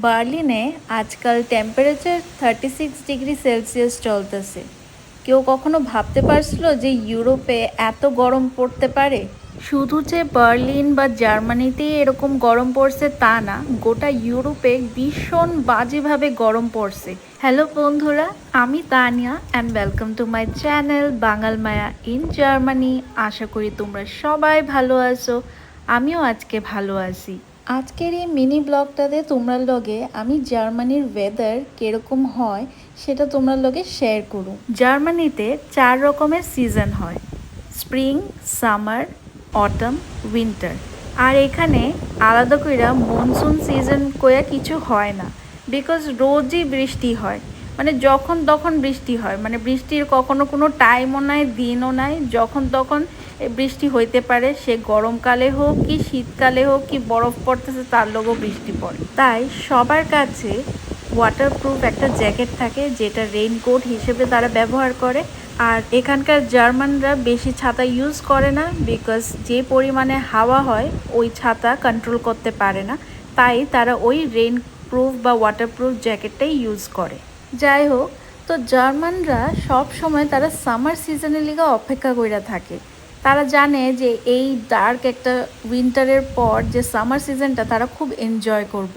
বার্লিনে আজকাল temperature 36 degree Celsius চলতেছে। কেউ কখনো ভাবতে পারছিল যে ইউরোপে এত গরম পড়তে পারে? শুধু যে বার্লিন বা জার্মানিতেই এরকম গরম পড়ছে তা না, গোটা ইউরোপে ভীষণ বাজেভাবে গরম পড়ছে। হ্যালো বন্ধুরা, আমি Tania and welcome to my channel Bangal Maya in Germany. আশা করি তোমরা সবাই ভালো আছো, আমিও আজকে ভালো আছি। আজকের এই মিনি ব্লগটাতে তোমরা লগে আমি জার্মানির ওয়েদার কিরকম হয় সেটা তোমরা লগে শেয়ার করুন। জার্মানিতে 4 রকমের সিজন হয়: স্প্রিং, সামার, অটাম, উইন্টার। আর এখানে আলাদা কইরা মনসুন সিজন কইয়া কিছু হয় না, বিকজ রোজই বৃষ্টি হয়। মানে যখন তখন বৃষ্টি হয়, মানে বৃষ্টির কখনো কোনো টাইমও নাই, দিনও নাই, যখন তখন বৃষ্টি হইতে পারে। সে গরমকালে হোক কি শীতকালে হোক কি বরফ পড়তেছে তার লগেও বৃষ্টি পড়ে। তাই সবার কাছে ওয়াটারপ্রুফ একটা জ্যাকেট থাকে, যেটা রেইনকোট হিসেবে তারা ব্যবহার করে। আর এখানকার জার্মানরা বেশি ছাতা ইউজ করে না, বিকজ যে পরিমাণে হাওয়া হয় ওই ছাতা কন্ট্রোল করতে পারে না, তাই তারা ওই রেইনপ্রুফ বা ওয়াটারপ্রুফ জ্যাকেটটাই ইউজ করে। যাই হোক, তো জার্মানরা সব সময় তারা সামার সিজনের লিগে অপেক্ষা করে থাকে। তারা জানে যে এই ডার্ক একটা উইন্টারের পর যে সামার সিজনটা তারা খুব এনজয় করব।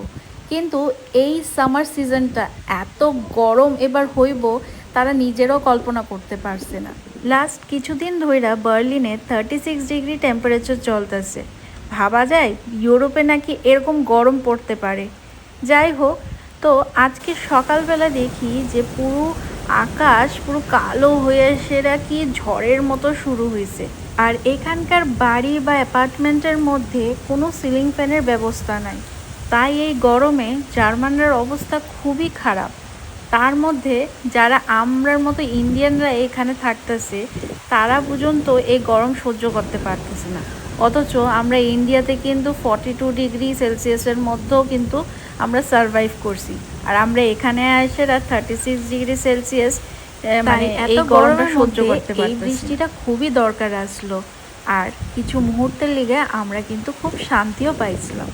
কিন্তু এই সামার সিজনটা এত গরম এবার হইব তারা নিজেরাও কল্পনা করতে পারছে না। লাস্ট কিছুদিন ধইরা বার্লিনে 36 ডিগ্রি টেম্পারেচার চলতেছে। ভাবা যায় ইউরোপে নাকি এরকম গরম পড়তে পারে। যাই হোক, তো আজকে সকালবেলা দেখি যে পুরো আকাশ পুরো কালো হয়ে সেটা কি ঝড়ের মতো শুরু হয়েছে। আর এখানকার বাড়ি বা অ্যাপার্টমেন্টের মধ্যে কোনো সিলিং ফ্যানের ব্যবস্থা নাই, তাই এই গরমে জার্মানদের অবস্থা খুবই খারাপ। তার মধ্যে যারা আমরার মতো ইন্ডিয়ানরা এখানে থাকতেছে তারা পর্যন্ত এই গরম সহ্য করতে পারতেছে না, অথচ আমরা ইন্ডিয়াতে কিন্তু 42 ডিগ্রি সেলসিয়াসের মধ্যেও কিন্তু আমরা সারভাইভ করছি। আর আমরা এখানে এসে 36 ডিগ্রি সেলসিয়াস মানে এই গরমটা সহ্য করতে পারতেছি। এই বৃষ্টিটা খুবই দরকার আসলো, আর কিছু মুহূর্তের লিগে আমরা কিন্তু খুব শান্তিও পাইছিলাম।